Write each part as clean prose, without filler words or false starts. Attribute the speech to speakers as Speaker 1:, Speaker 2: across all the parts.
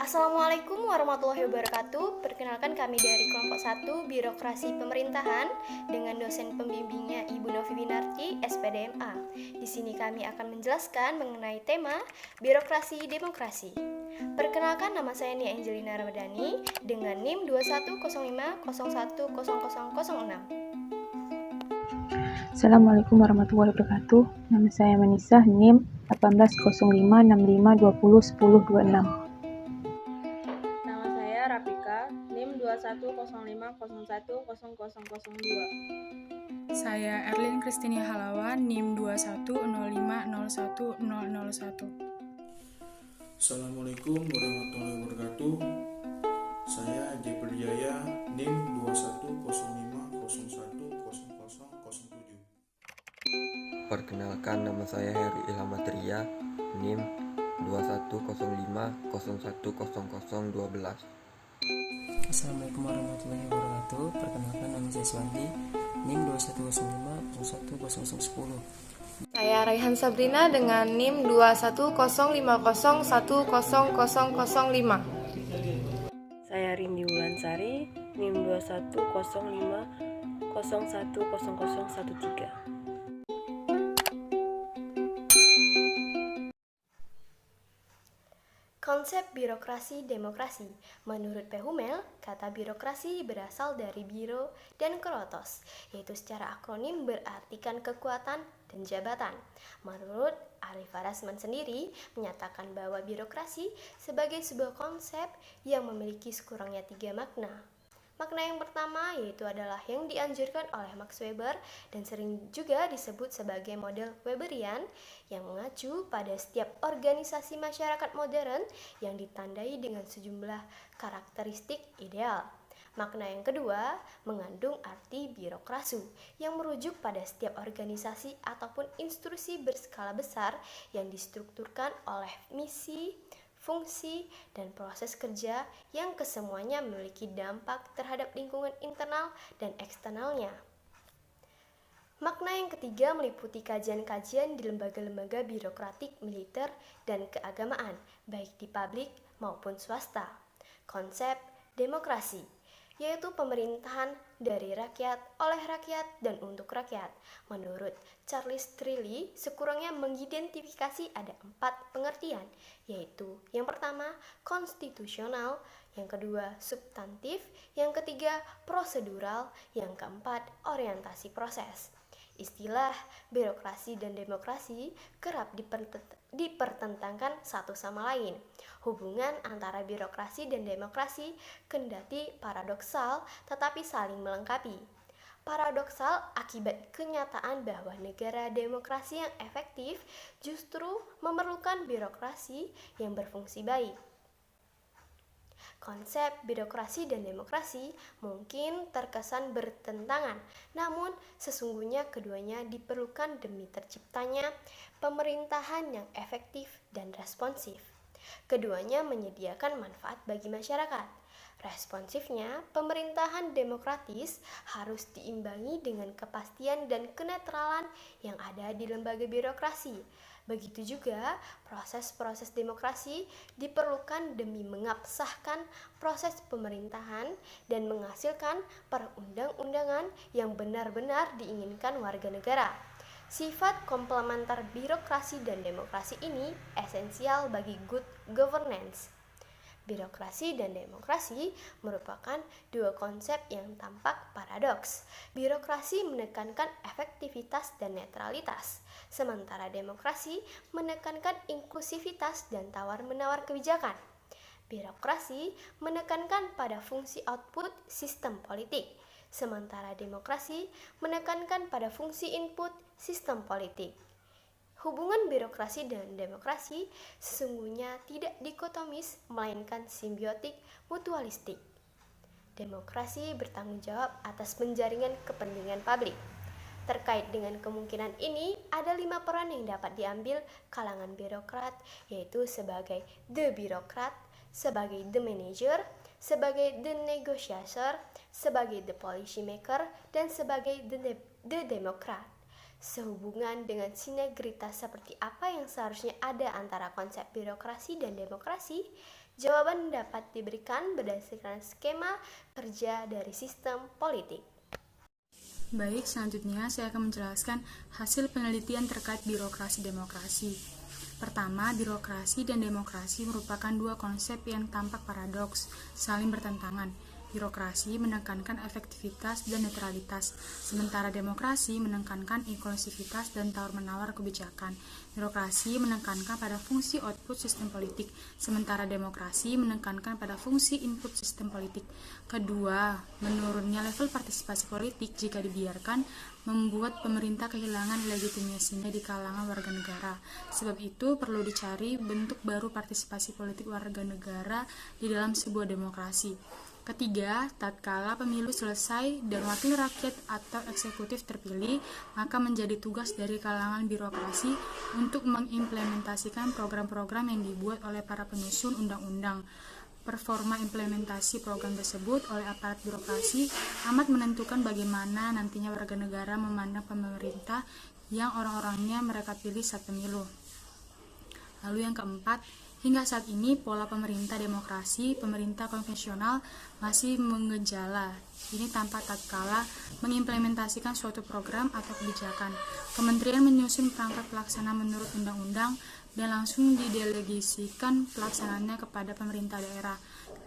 Speaker 1: Assalamualaikum warahmatullahi wabarakatuh. Perkenalkan kami dari kelompok 1 Birokrasi Pemerintahan dengan dosen pembimbingnya Ibu Novi Winarti, SPDMA. Di sini kami akan menjelaskan mengenai tema birokrasi demokrasi. Perkenalkan, nama saya Nia Angelina Ramadhani dengan NIM 2105010006.
Speaker 2: Assalamualaikum warahmatullahi wabarakatuh. Nama saya Manisah, NIM 180565201026.
Speaker 3: Nama saya Rafika, NIM 2105010002.
Speaker 4: Saya Erlin Kristinia Halawan, NIM 2105010001.
Speaker 5: Assalamualaikum warahmatullahi wabarakatuh. Saya J. Perjaya, NIM 2105010007.
Speaker 6: Perkenalkan, nama saya Heri Ilhamatria, NIM 2105010012.
Speaker 7: Assalamualaikum warahmatullahi wabarakatuh. Perkenalkan, nama saya Swanti, NIM 2105010010.
Speaker 8: Saya Raihan Sabrina dengan NIM 2105010005.
Speaker 9: Saya Rindi Wulansari, NIM 2105010013.
Speaker 1: Konsep birokrasi demokrasi. Menurut P. Hummel, kata birokrasi berasal dari biro dan krotos, yaitu secara akronim berartikan kekuatan dan jabatan. Menurut Arif Arasman sendiri menyatakan bahwa birokrasi sebagai sebuah konsep yang memiliki sekurangnya 3 makna. Makna yang pertama yaitu adalah yang dianjurkan oleh Max Weber dan sering juga disebut sebagai model Weberian yang mengacu pada setiap organisasi masyarakat modern yang ditandai dengan sejumlah karakteristik ideal. Makna yang kedua mengandung arti birokrasi yang merujuk pada setiap organisasi ataupun institusi berskala besar yang distrukturkan oleh misi, fungsi, dan proses kerja yang kesemuanya memiliki dampak terhadap lingkungan internal dan eksternalnya. Makna yang ketiga meliputi kajian-kajian di lembaga-lembaga birokratik, militer, dan keagamaan, baik di publik maupun swasta. Konsep demokrasi yaitu pemerintahan dari rakyat, oleh rakyat, dan untuk rakyat. Menurut Charles Tilly, sekurangnya mengidentifikasi ada 4 pengertian, yaitu yang pertama, konstitusional, yang kedua, substantif, yang ketiga, prosedural, yang keempat, orientasi proses. Istilah birokrasi dan demokrasi kerap dipertentangkan satu sama lain. Hubungan antara birokrasi dan demokrasi kendati paradoksal tetapi saling melengkapi. Paradoksal akibat kenyataan bahwa negara demokrasi yang efektif justru memerlukan birokrasi yang berfungsi baik. Konsep birokrasi dan demokrasi mungkin terkesan bertentangan, namun sesungguhnya keduanya diperlukan demi terciptanya pemerintahan yang efektif dan responsif. Keduanya menyediakan manfaat bagi masyarakat. Responsifnya, pemerintahan demokratis harus diimbangi dengan kepastian dan kenetralan yang ada di lembaga birokrasi. Begitu juga, proses-proses demokrasi diperlukan demi mengabsahkan proses pemerintahan dan menghasilkan perundang-undangan yang benar-benar diinginkan warga negara. Sifat komplementer birokrasi dan demokrasi ini esensial bagi good governance. Birokrasi dan demokrasi merupakan dua konsep yang tampak paradoks. Birokrasi menekankan efektivitas dan netralitas, sementara demokrasi menekankan inklusivitas dan tawar-menawar kebijakan. Birokrasi menekankan pada fungsi output sistem politik, sementara demokrasi menekankan pada fungsi input sistem politik. Hubungan birokrasi dan demokrasi sesungguhnya tidak dikotomis, melainkan simbiotik mutualistik. Demokrasi bertanggung jawab atas penjaringan kepentingan publik. Terkait dengan kemungkinan ini, ada 5 peran yang dapat diambil kalangan birokrat, yaitu sebagai the birokrat, sebagai the manager, sebagai the negotiator, sebagai the policy maker, dan sebagai the demokrat. Sehubungan dengan sinergitas seperti apa yang seharusnya ada antara konsep birokrasi dan demokrasi, Jawaban dapat diberikan berdasarkan skema kerja dari sistem politik.
Speaker 4: Baik, selanjutnya saya akan menjelaskan hasil penelitian terkait birokrasi demokrasi. Pertama, birokrasi dan demokrasi merupakan dua konsep yang tampak paradoks, saling bertentangan. Birokrasi menekankan efektivitas dan netralitas, sementara demokrasi menekankan inklusivitas dan tawar-menawar kebijakan. Birokrasi menekankan pada fungsi output sistem politik, sementara demokrasi menekankan pada fungsi input sistem politik. Kedua, menurunnya level partisipasi politik jika dibiarkan membuat pemerintah kehilangan legitimasinya di kalangan warga negara. Sebab itu perlu dicari bentuk baru partisipasi politik warga negara di dalam sebuah demokrasi. Ketiga, tatkala pemilu selesai dan wakil rakyat atau eksekutif terpilih, maka menjadi tugas dari kalangan birokrasi untuk mengimplementasikan program-program yang dibuat oleh para penyusun undang-undang. Performa implementasi program tersebut oleh aparat birokrasi amat menentukan bagaimana nantinya warga negara memandang pemerintah yang orang-orangnya mereka pilih saat pemilu. Lalu yang keempat, hingga saat ini pola pemerintah demokrasi, pemerintah konvensional masih mengejala. Ini tanpa tatkala mengimplementasikan suatu program atau kebijakan. Kementerian menyusun perangkat pelaksana menurut undang-undang dan langsung didelegasikan pelaksanaannya kepada pemerintah daerah.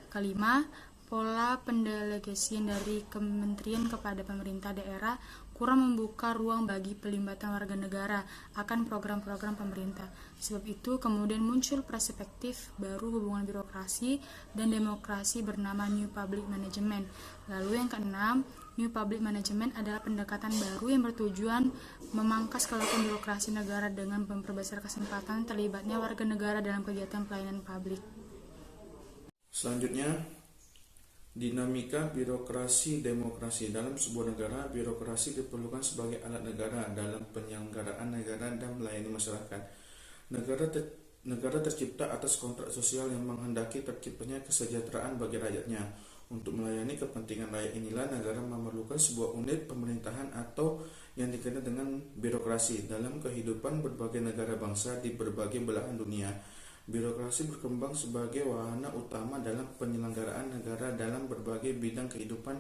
Speaker 4: Kelima, pola pendelegasian dari kementerian kepada pemerintah daerah kurang membuka ruang bagi pelibatan warga negara akan program-program pemerintah. Sebab itu kemudian muncul perspektif baru hubungan birokrasi dan demokrasi bernama New Public Management. Lalu yang keenam, New Public Management adalah pendekatan baru yang bertujuan memangkas kelelahan birokrasi negara dengan memperbesar kesempatan terlibatnya warga negara dalam kegiatan pelayanan publik.
Speaker 5: Selanjutnya, dinamika birokrasi demokrasi. Dalam sebuah negara, birokrasi diperlukan sebagai alat negara dalam penyelenggaraan negara dan melayani masyarakat. Negara tercipta atas kontrak sosial yang menghendaki terciptanya kesejahteraan bagi rakyatnya. Untuk melayani kepentingan rakyat inilah negara memerlukan sebuah unit pemerintahan atau yang dikenal dengan birokrasi. Dalam kehidupan berbagai negara bangsa di berbagai belahan dunia, birokrasi berkembang sebagai wahana utama dalam penyelenggaraan negara dalam berbagai bidang kehidupan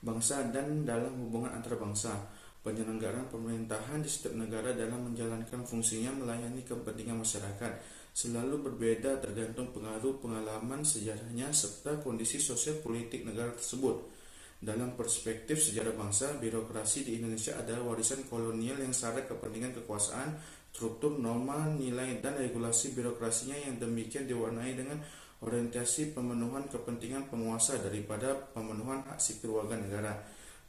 Speaker 5: bangsa dan dalam hubungan antar bangsa. Penyelenggaraan pemerintahan di setiap negara dalam menjalankan fungsinya melayani kepentingan masyarakat selalu berbeda tergantung pengaruh pengalaman sejarahnya serta kondisi sosial politik negara tersebut. Dalam perspektif sejarah bangsa, birokrasi di Indonesia adalah warisan kolonial yang syarat kepentingan kekuasaan, struktur, norma, nilai, dan regulasi birokrasinya yang demikian diwarnai dengan orientasi pemenuhan kepentingan penguasa daripada pemenuhan hak sipil warga negara.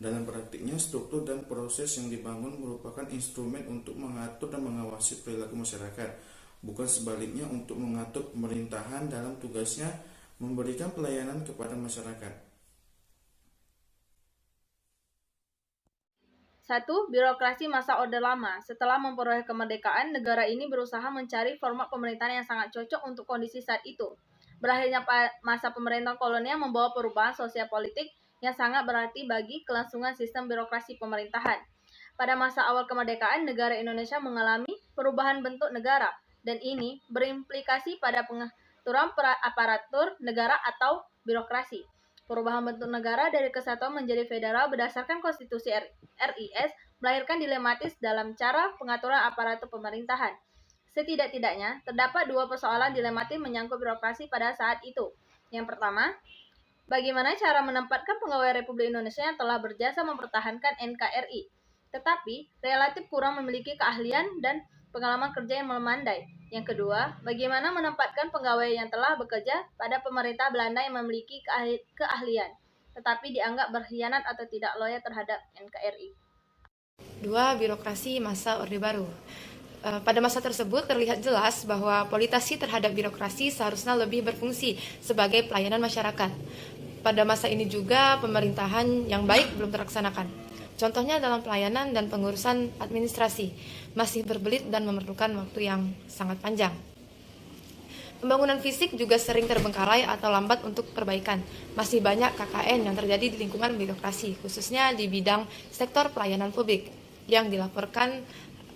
Speaker 5: Dalam praktiknya, struktur dan proses yang dibangun merupakan instrumen untuk mengatur dan mengawasi perilaku masyarakat, bukan sebaliknya untuk mengatur pemerintahan dalam tugasnya memberikan pelayanan kepada masyarakat.
Speaker 3: 1. Birokrasi masa Orde Lama. Setelah memperoleh kemerdekaan, negara ini berusaha mencari format pemerintahan yang sangat cocok untuk kondisi saat itu. Berakhirnya masa pemerintahan kolonial membawa perubahan sosial politik yang sangat berarti bagi kelangsungan sistem birokrasi pemerintahan. Pada masa awal kemerdekaan, negara Indonesia mengalami perubahan bentuk negara, dan ini berimplikasi pada pengaturan aparatur negara atau birokrasi. Perubahan bentuk negara dari kesatuan menjadi federal berdasarkan konstitusi RIS melahirkan dilematis dalam cara pengaturan aparatur pemerintahan. Setidak-tidaknya, terdapat dua persoalan dilematis menyangkut birokrasi pada saat itu. Yang pertama, bagaimana cara menempatkan pegawai Republik Indonesia yang telah berjasa mempertahankan NKRI, tetapi relatif kurang memiliki keahlian dan pengalaman kerja yang memadai. Yang kedua, bagaimana menempatkan pegawai yang telah bekerja pada pemerintah Belanda yang memiliki keahlian, tetapi dianggap berkhianat atau tidak loyal terhadap NKRI.
Speaker 8: 2. Birokrasi masa Orde Baru. Pada masa tersebut terlihat jelas bahwa politisasi terhadap birokrasi seharusnya lebih berfungsi sebagai pelayanan masyarakat. Pada masa ini juga pemerintahan yang baik belum terlaksanakan. Contohnya dalam pelayanan dan pengurusan administrasi, masih berbelit dan memerlukan waktu yang sangat panjang. Pembangunan fisik juga sering terbengkalai atau lambat untuk perbaikan. Masih banyak KKN yang terjadi di lingkungan birokrasi, khususnya di bidang sektor pelayanan publik, yang dilaporkan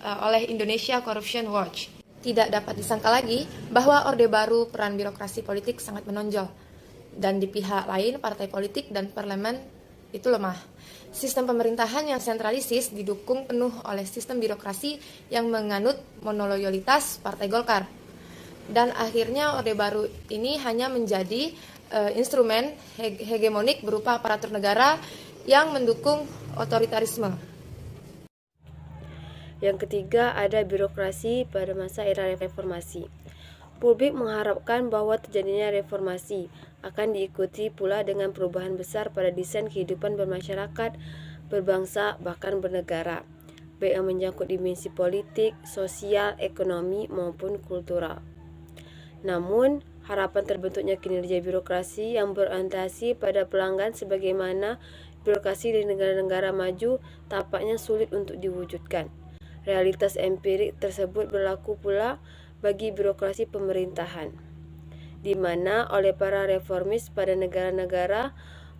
Speaker 8: oleh Indonesia Corruption Watch. Tidak dapat disangka lagi bahwa Orde Baru peran birokrasi politik sangat menonjol, dan di pihak lain partai politik dan parlemen itu lemah. Sistem pemerintahan yang sentralisis didukung penuh oleh sistem birokrasi yang menganut monoloyalitas Partai Golkar. Dan akhirnya Orde Baru ini hanya menjadi instrumen hegemonik berupa aparatur negara yang mendukung otoritarisme.
Speaker 9: Yang ketiga, ada birokrasi pada masa era reformasi. Publik mengharapkan bahwa terjadinya reformasi akan diikuti pula dengan perubahan besar pada desain kehidupan bermasyarakat, berbangsa, bahkan bernegara, baik yang menyangkut dimensi politik, sosial, ekonomi, maupun kultural. Namun, harapan terbentuknya kinerja birokrasi yang berorientasi pada pelanggan sebagaimana birokrasi di negara-negara maju tampaknya sulit untuk diwujudkan. Realitas empirik tersebut berlaku pula bagi birokrasi pemerintahan, di mana oleh para reformis pada negara-negara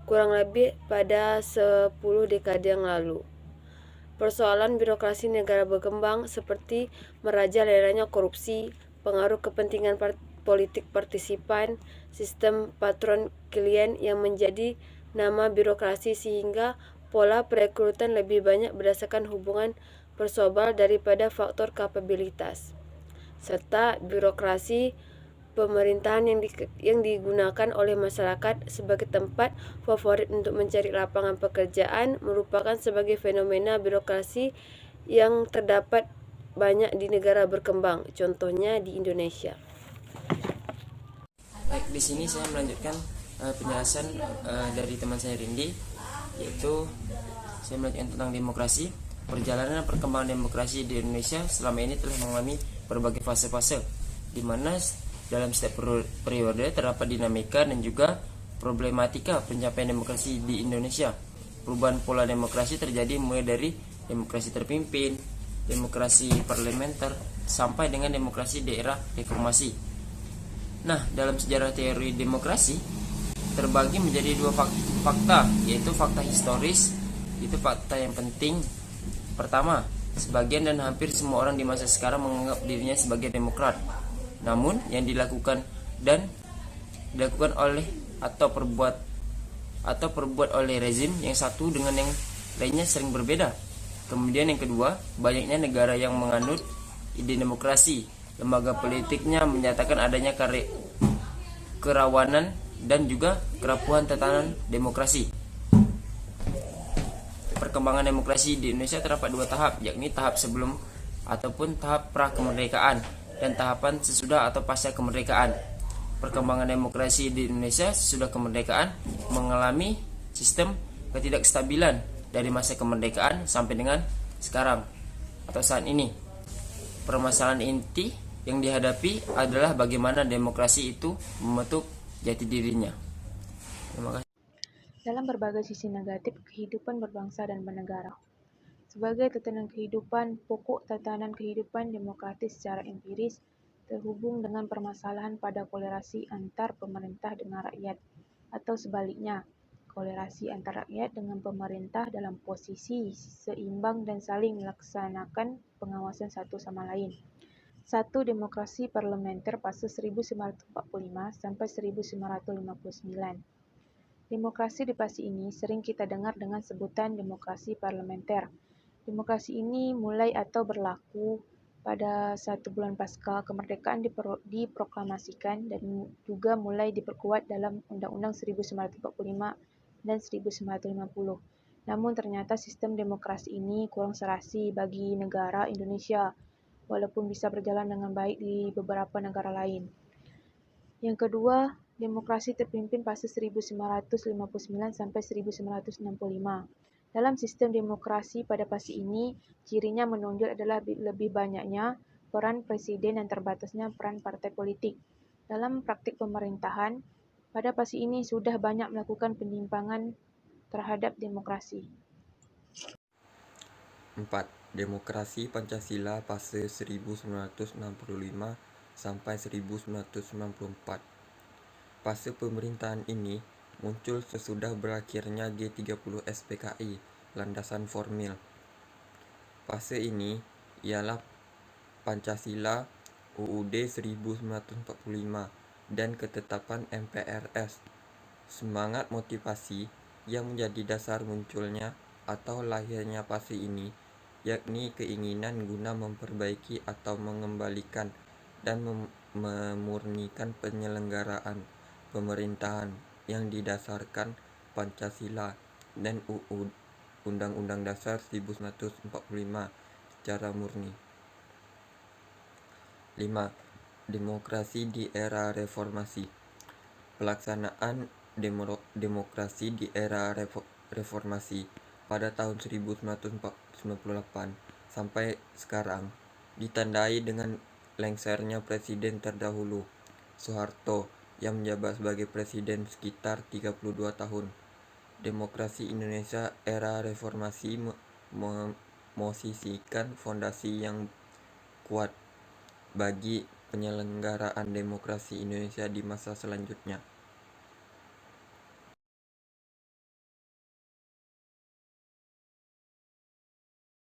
Speaker 9: kurang lebih pada 10 dekade yang lalu. Persoalan birokrasi negara berkembang seperti merajalelanya korupsi, pengaruh kepentingan politik partisipan, sistem patron klien yang menjadi nama birokrasi sehingga pola perekrutan lebih banyak berdasarkan hubungan persobal daripada faktor kapabilitas, serta birokrasi pemerintahan yang digunakan oleh masyarakat sebagai tempat favorit untuk mencari lapangan pekerjaan merupakan sebagai fenomena birokrasi yang terdapat banyak di negara berkembang, contohnya di Indonesia.
Speaker 7: Baik, di sini saya melanjutkan penjelasan dari teman saya Rindi, yaitu saya melanjutkan tentang demokrasi. Perjalanan perkembangan demokrasi di Indonesia selama ini telah mengalami berbagai fase-fase, di mana dalam setiap periode terdapat dinamika dan juga problematika pencapaian demokrasi di Indonesia. Perubahan pola demokrasi terjadi mulai dari demokrasi terpimpin, demokrasi parlementer, sampai dengan demokrasi di era reformasi. Nah, dalam sejarah teori demokrasi terbagi menjadi dua fakta, yaitu fakta historis, itu fakta yang penting. Pertama, sebagian dan hampir semua orang di masa sekarang menganggap dirinya sebagai demokrat. Namun, yang dilakukan oleh atau perbuat oleh rezim yang satu dengan yang lainnya sering berbeda. Kemudian yang kedua, banyaknya negara yang menganut ide demokrasi. Lembaga politiknya menyatakan adanya kerawanan dan juga kerapuhan tatanan demokrasi. Perkembangan demokrasi di Indonesia terdapat dua tahap, yakni tahap sebelum ataupun tahap pra-kemerdekaan dan tahapan sesudah atau pasca kemerdekaan. Perkembangan demokrasi di Indonesia sesudah kemerdekaan mengalami sistem ketidakstabilan dari masa kemerdekaan sampai dengan sekarang atau saat ini. Permasalahan inti yang dihadapi adalah bagaimana demokrasi itu membentuk jati dirinya. Terima kasih.
Speaker 2: Dalam berbagai sisi negatif kehidupan berbangsa dan bernegara. Sebagai tatanan kehidupan, pokok tatanan kehidupan demokratis secara empiris terhubung dengan permasalahan pada kolerasi antar pemerintah dengan rakyat, atau sebaliknya, kolerasi antar rakyat dengan pemerintah dalam posisi seimbang dan saling melaksanakan pengawasan satu sama lain. 1. Demokrasi parlementer fase 1945 sampai 1959. Demokrasi di fase ini sering kita dengar dengan sebutan demokrasi parlementer. Demokrasi ini mulai atau berlaku pada 1 bulan pasca kemerdekaan diproklamasikan dan juga mulai diperkuat dalam Undang-Undang 1945 dan 1950. Namun ternyata sistem demokrasi ini kurang serasi bagi negara Indonesia, walaupun bisa berjalan dengan baik di beberapa negara lain. Yang kedua, demokrasi terpimpin fase 1959 sampai 1965. Dalam sistem demokrasi pada fase ini, cirinya menonjol adalah lebih banyaknya peran presiden dan terbatasnya peran partai politik. Dalam praktik pemerintahan, pada fase ini sudah banyak melakukan penyimpangan terhadap demokrasi.
Speaker 6: 4. Demokrasi Pancasila fase 1965 sampai 1994. Fase pemerintahan ini muncul sesudah berakhirnya G30 SPKI, landasan formil. Fase ini ialah Pancasila UUD 1945 dan ketetapan MPRS. Semangat motivasi yang menjadi dasar munculnya atau lahirnya fase ini yakni keinginan guna memperbaiki atau mengembalikan dan memurnikan penyelenggaraan pemerintahan yang didasarkan Pancasila dan Undang-Undang Dasar 1945 secara murni. 5. Demokrasi di era reformasi. Pelaksanaan demokrasi di era reformasi pada tahun 1998 sampai sekarang ditandai dengan lengsernya presiden terdahulu, Soeharto, yang menjabat sebagai presiden sekitar 32 tahun. Demokrasi Indonesia era reformasi memosisikan fondasi yang kuat bagi penyelenggaraan demokrasi Indonesia di masa selanjutnya.